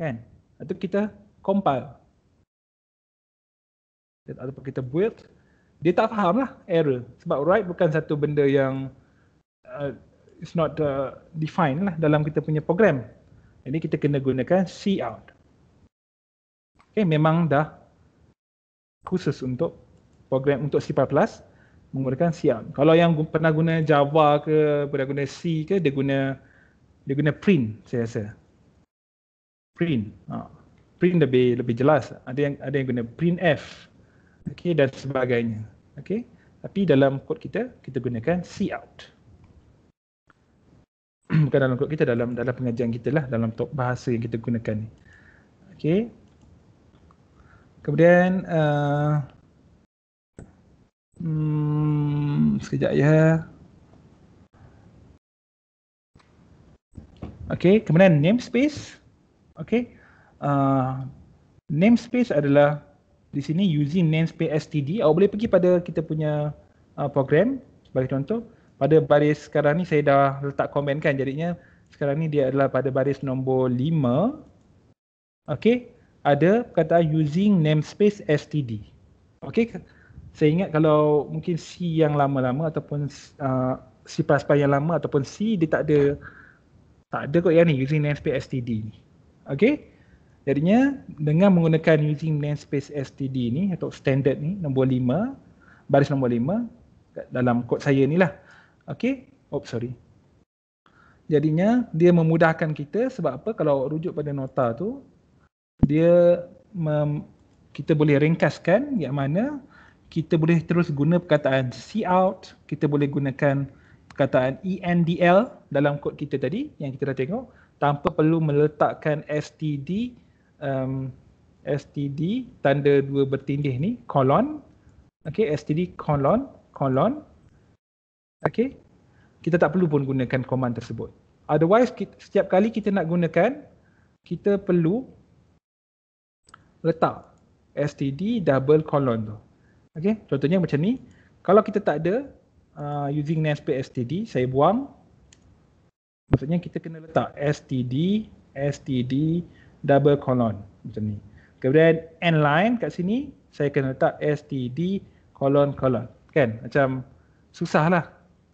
kan? Atau kita compile, ataupun kita build, dia tak faham lah error. Sebab write bukan satu benda yang it's not defined lah dalam kita punya program. Jadi kita kena gunakan cout. Okay, memang dah khusus untuk program untuk C++ menggunakan cout. Kalau yang pernah guna Java ke, pernah guna C ke, dia guna print, saya rasa. Print. Print lebih jelas. Ada yang guna printf. Okey, dan sebagainya. Okey. Tapi dalam kod kita gunakan cout. Bukan dalam kod kita, dalam pengajian kita lah, dalam bahasa yang kita gunakan ni. Okey. Kemudian sekejap ya. Okey, kemudian namespace. Okey. Namespace adalah di sini using namespace std. Awak boleh pergi pada kita punya program sebagai contoh. Pada baris sekarang ni saya dah letak komen kan, jadinya sekarang ni dia adalah pada baris nombor 5. Okey, ada perkataan using namespace std. Okey, saya ingat kalau mungkin C yang lama-lama ataupun C++ yang lama ataupun C, dia tak ada kot yang ni using namespace std ni. Okey, jadinya dengan menggunakan using namespace std ni atau standard ni nombor 5, baris nombor 5 dalam kod saya ni lah. Okey, jadinya dia memudahkan kita sebab apa? Kalau rujuk pada nota tu, kita boleh ringkaskan yang mana kita boleh terus guna perkataan cout, kita boleh gunakan perkataan endl dalam kod kita tadi yang kita dah tengok tanpa perlu meletakkan std tanda dua bertindih ni, kolon. Okey, std kolon. Okey, kita tak perlu pun gunakan command tersebut. Otherwise, setiap kali kita nak gunakan, kita perlu letak std double colon tu. Okey, contohnya macam ni. Kalau kita tak ada using namespace std, saya buang. Maksudnya kita kena letak std double colon macam ni. Kemudian end line kat sini, saya kena letak std colon. Kan? Macam susah lah.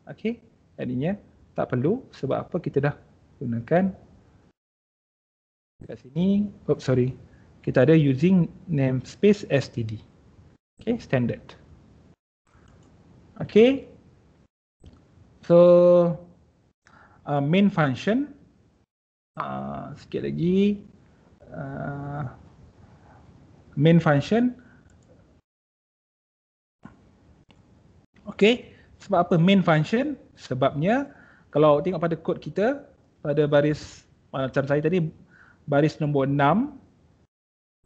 Okey, jadinya tak perlu sebab apa, kita dah gunakan kat sini. Kita ada using namespace std. Okey, standard. Okey. So main function, sikit lagi, main function. Okey, sebab apa main function? Sebabnya kalau tengok pada kod kita pada baris macam saya tadi, baris nombor 6,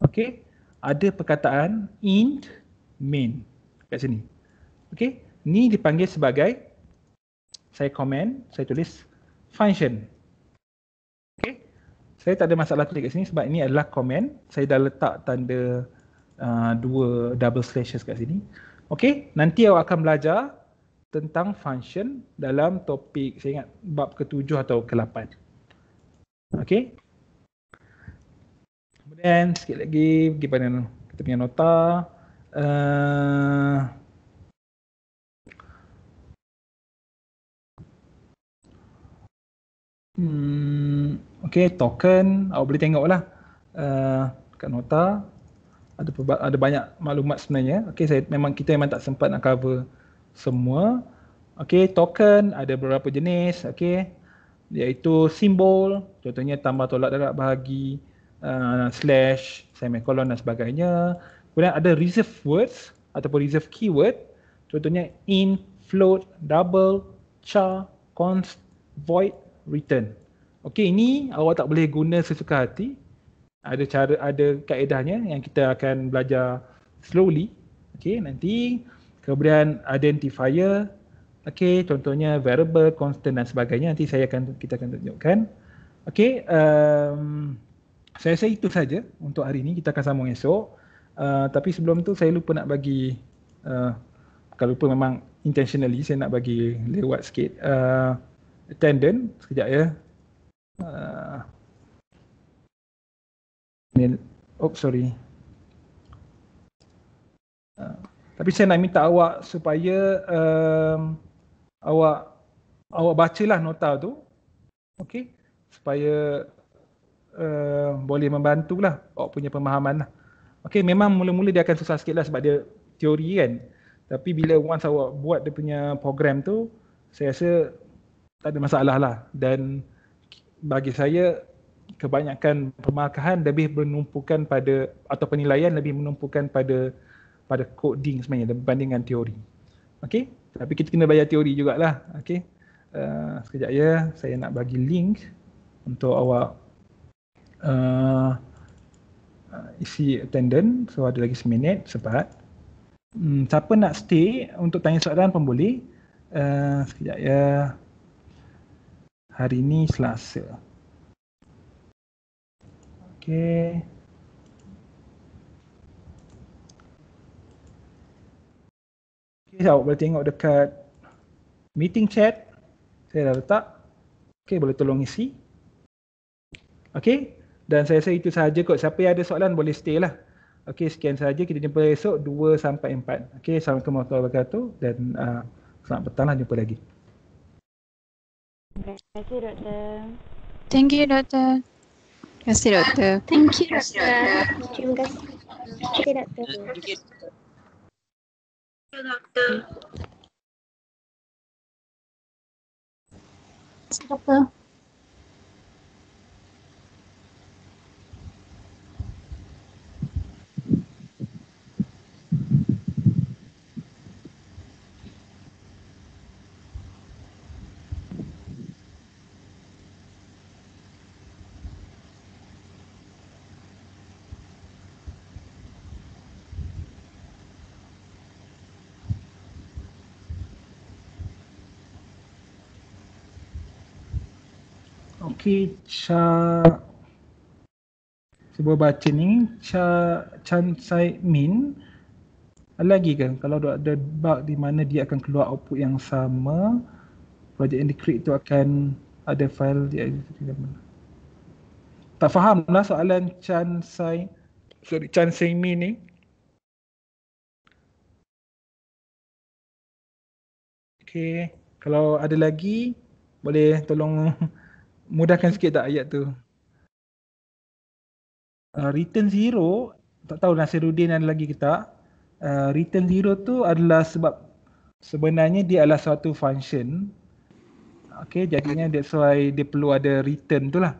okey, ada perkataan int main kat sini. Okey, ni dipanggil sebagai, saya komen, saya tulis function. Okey, saya tak ada masalah tulis kat sini sebab ini adalah komen. Saya dah letak tanda dua double slashes kat sini. Okey, nanti awak akan belajar tentang function dalam topik, saya ingat bab ke-7 atau ke-8. Okey. Kemudian sikit lagi pergi pada kita punya nota. Okay, token, awak boleh tengok lah kat nota. Ada banyak maklumat sebenarnya. Okay, kita memang tak sempat nak cover semua. Okay, token ada beberapa jenis. Okay, iaitu simbol, contohnya tambah tolak darab bahagi, slash, semicolon dan sebagainya. Kemudian ada reserve words ataupun reserve keyword, contohnya int, float, double, char, const, void, return. Okey, ini awak tak boleh guna sesuka hati. Ada kaedahnya yang kita akan belajar slowly. Okey, nanti kemudian identifier, okey, contohnya variable, constant dan sebagainya, nanti kita akan tunjukkan. Okey, saya rasa itu saja untuk hari ini. Kita akan sambung esok. Tapi sebelum tu saya lupa nak bagi kalau lupa memang intentionally saya nak bagi lewat sikit attendant sekejap ya. Sorry. Tapi saya nak minta awak supaya awak bacalah nota tu, okey, supaya boleh membantulah awak punya pemahaman lah. Okey, memang mula-mula dia akan susah sikit lah sebab dia teori kan. Tapi bila once awak buat dia punya program tu, saya rasa tak ada masalah lah. Dan bagi saya, kebanyakan pemarkahan lebih menumpukan pada, atau penilaian lebih menumpukan pada coding sebenarnya berbandingkan teori. Okey, tapi kita kena belajar teori jugalah. Okey, sekejap ya, saya nak bagi link untuk awak isi attendant. So ada lagi seminit, sempat. Siapa nak stay untuk tanya soalan pun boleh. Sekejap ya. Hari ni Selasa. Okey. Okay, awak boleh tengok dekat meeting chat. Saya dah letak. Okey, boleh tolong isi. Okey. Dan saya rasa itu sahaja kot. Siapa yang ada soalan boleh stay lah. Okey, sekian sahaja. Kita jumpa esok 2 sampai 4. Okey, Assalamualaikum warahmatullahi wabarakatuh. Dan selamat petang lah, jumpa lagi. Terima kasih, Doktor. Thank you, Doktor. Terima kasih, Doktor. Thank you, Doktor. Terima kasih. Terima kasih, Doktor. Doktor. Okey, cuba baca ni, Chan Sai Min. Ada lagi ke? Kalau ada bug di mana dia akan keluar output yang sama, projek yang di-create tu akan ada file dia. Tak faham lah soalan Chan Sai Min ni. Okey, kalau ada lagi boleh tolong mudahkan sikit tak ayat tu. Return 0, tak tahu Nasiruddin ada lagi ke tak. Return 0 tu adalah sebab sebenarnya dia adalah suatu function. Okey, jadinya that's why dia perlu ada return tu lah.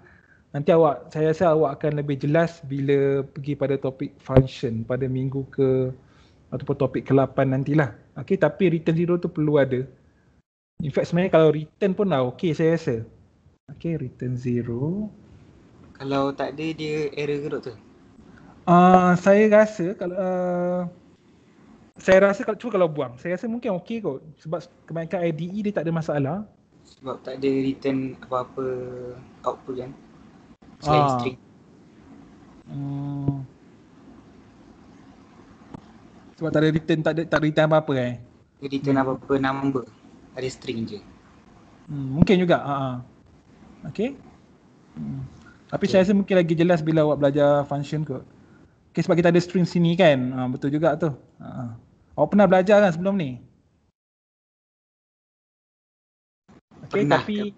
Nanti saya rasa awak akan lebih jelas bila pergi pada topik function pada minggu ataupun topik ke-8 nantilah. Okey, tapi return 0 tu perlu ada. In fact sebenarnya kalau return pun dah okey saya rasa. Okey, return 0. Kalau tak ada dia error ke Doktor? Saya rasa kalau buang, saya rasa mungkin okey kot. Sebab kebanyakan IDE dia tak ada masalah. Sebab tak ada return apa-apa output kan? Selain string. Sebab tak ada return, tak return apa-apa Return apa-apa number. Ada string je. Mungkin juga. Okey. Tapi saya rasa mungkin lagi jelas bila awak belajar function kot. Okay, sebab kita ada string sini kan. Betul juga tu. Awak pernah belajar kan sebelum ni? Okay, pernah, tapi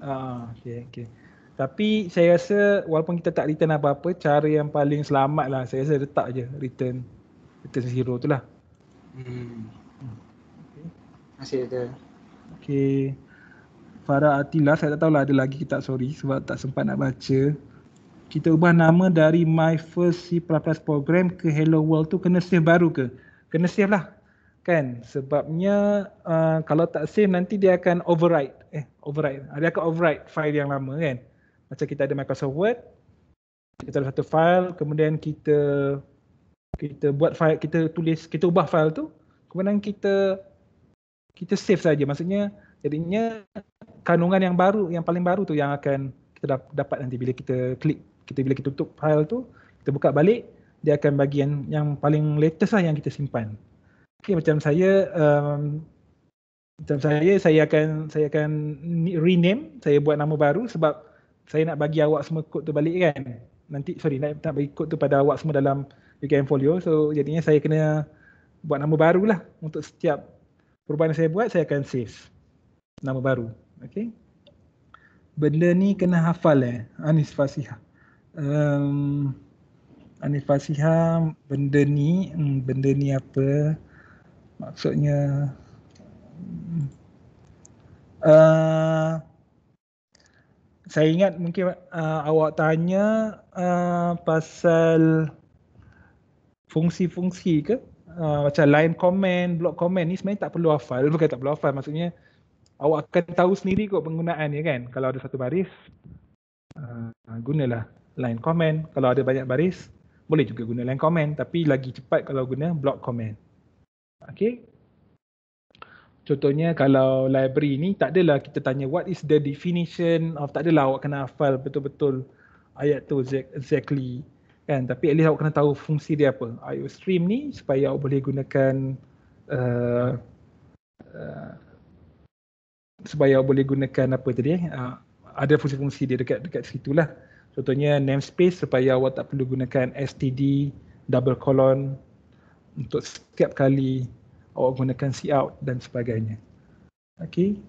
Okay. Tapi saya rasa walaupun kita tak return apa-apa, cara yang paling selamat lah saya rasa letak je return 0 tu lah. Okay. Masih ada. Okay. Farah Atila, saya tak tahulah ada lagi ke tak, sorry sebab tak sempat nak baca. Kita ubah nama dari My First C++ Program ke Hello World tu kena save baru ke? Kena save lah. Kan? Sebabnya kalau tak save nanti dia akan overwrite. Dia akan overwrite file yang lama kan. Macam kita ada Microsoft Word, kita ada satu file, kemudian kita buat file, kita tulis, kita ubah file tu, kemudian kita save saja. Maksudnya jadinya kandungan yang baru, yang paling baru tu yang akan kita dapat nanti bila kita klik, bila kita tutup file tu, kita buka balik, dia akan bagi yang paling latest lah yang kita simpan. Okay, macam saya saya akan rename, saya buat nama baru sebab saya nak bagi awak semua kod tu balik kan. Nanti nak bagi kod tu pada awak semua dalam UKM Folio. So jadinya saya kena buat nama baru lah untuk setiap perubahan yang saya buat, saya akan save nama baru. Okay. Benda ni kena hafal Anis Fasihah. Anis Fasihah, benda ni apa? Maksudnya saya ingat mungkin awak tanya pasal fungsi-fungsi ke? Macam line comment, block comment ni sebenarnya tak perlu hafal. Bukan tak perlu hafal, maksudnya awak akan tahu sendiri kot penggunaan dia kan. Kalau ada satu baris, gunalah line comment. Kalau ada banyak baris, boleh juga guna line comment. Tapi lagi cepat kalau guna block comment. Okay. Contohnya kalau library ni tak adalah kita tanya what is the definition of, tak adalah awak kena hafal betul-betul ayat tu exactly kan, tapi at least awak kena tahu fungsi dia apa. IO stream ni supaya awak boleh gunakan apa tadi ada fungsi-fungsi dia dekat situlah. Contohnya namespace supaya awak tak perlu gunakan std double colon untuk setiap kali awak gunakan cout dan sebagainya. Okey.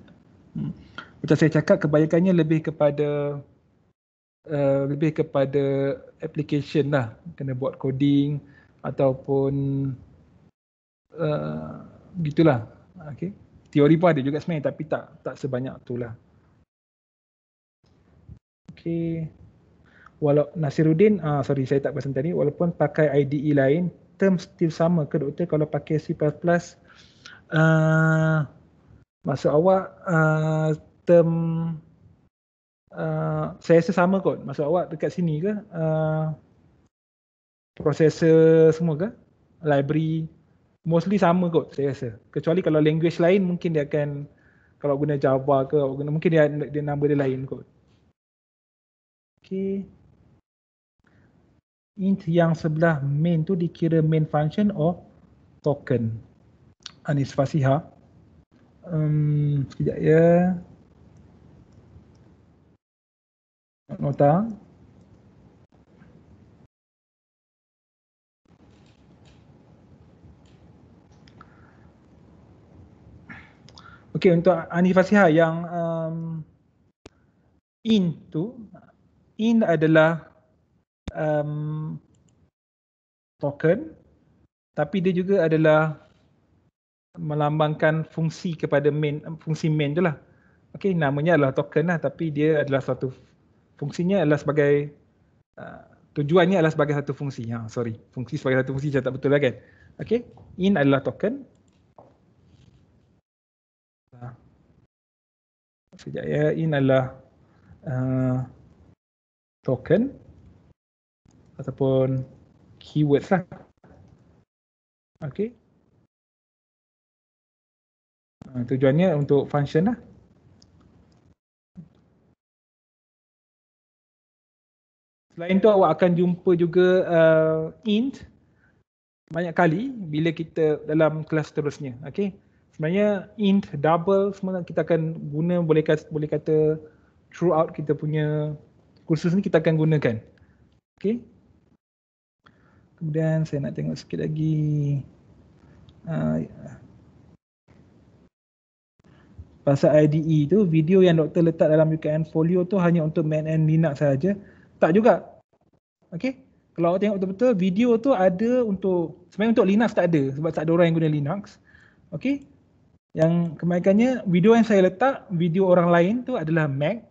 Macam saya cakap, kebanyakannya lebih kepada application lah, kena buat coding ataupun gitulah. Okey. Teori pun ada juga sebenarnya tapi tak sebanyak itulah. Okey. Walau Nasiruddin, sorry saya tak pasal tadi, walaupun pakai IDE lain, term still sama ke doktor kalau pakai C++? Maksud awak term saya rasa sama kot. Maksud awak dekat sini ke? Processor semua ke? Library mostly sama kot saya rasa. Kecuali kalau language lain mungkin dia akan, kalau guna Java ke, mungkin dia nama dia lain kot. Okay. Int yang sebelah main tu dikira main function or token? Anis Fasihah. Sekejap ya. Nota. Okey, untuk Anis Fasihah yang int tu, int adalah token, tapi dia juga adalah melambangkan fungsi kepada main, fungsi main tu lah. Okey, namanya adalah token lah, tapi dia adalah satu, fungsinya adalah sebagai tujuannya adalah sebagai satu fungsi. Fungsi sebagai satu fungsi, saya tak betul lah kan. Okey, int adalah token. Sekejap ya, int adalah token ataupun keywords lah. Okey. Tujuannya untuk function lah. Selain tu awak akan jumpa juga int banyak kali bila kita dalam kelas seterusnya. Okey. Sebenarnya int, double semua kita akan guna, boleh kata throughout kita punya kursus ni kita akan gunakan. Okey. Kemudian saya nak tengok sikit lagi. pasal IDE tu, video yang doktor letak dalam UKM Folio tu hanya untuk Mac and Linux saja. Tak juga. Okay. Kalau awak tengok betul-betul, video tu ada untuk, sebenarnya untuk Linux tak ada sebab tak ada orang yang guna Linux. Okay. Yang kebaikannya, video yang saya letak, video orang lain tu adalah Mac.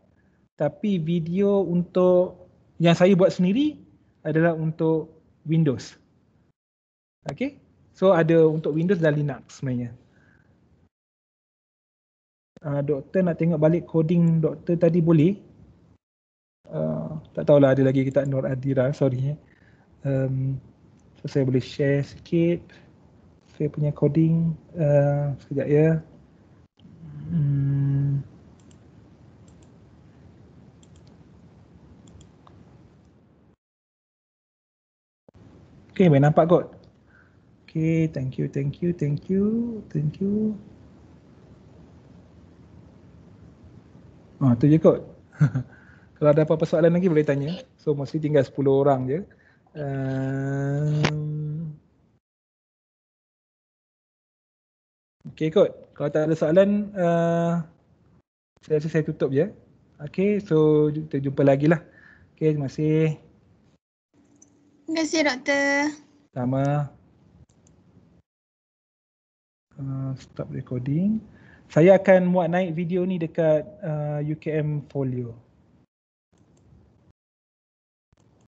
Tapi video untuk yang saya buat sendiri adalah untuk Windows. Okay. So ada untuk Windows dan Linux sebenarnya. Doktor nak tengok balik coding doktor tadi boleh? Tak tahulah ada lagi kita Nur Adira, sorry. So saya boleh share sikit saya punya coding. Sekejap ya. Okay, boleh nampak kot. Okay, thank you. Tu je kot. Kalau ada apa-apa soalan lagi boleh tanya. So mesti tinggal 10 orang je. Okay kot. Kalau tak ada soalan, saya rasa saya tutup je. Okay, so kita jumpa lagi lah. Okay, terima kasih. Terima kasih doktor. Sama. Stop recording. Saya akan muat naik video ni dekat UKM Folio.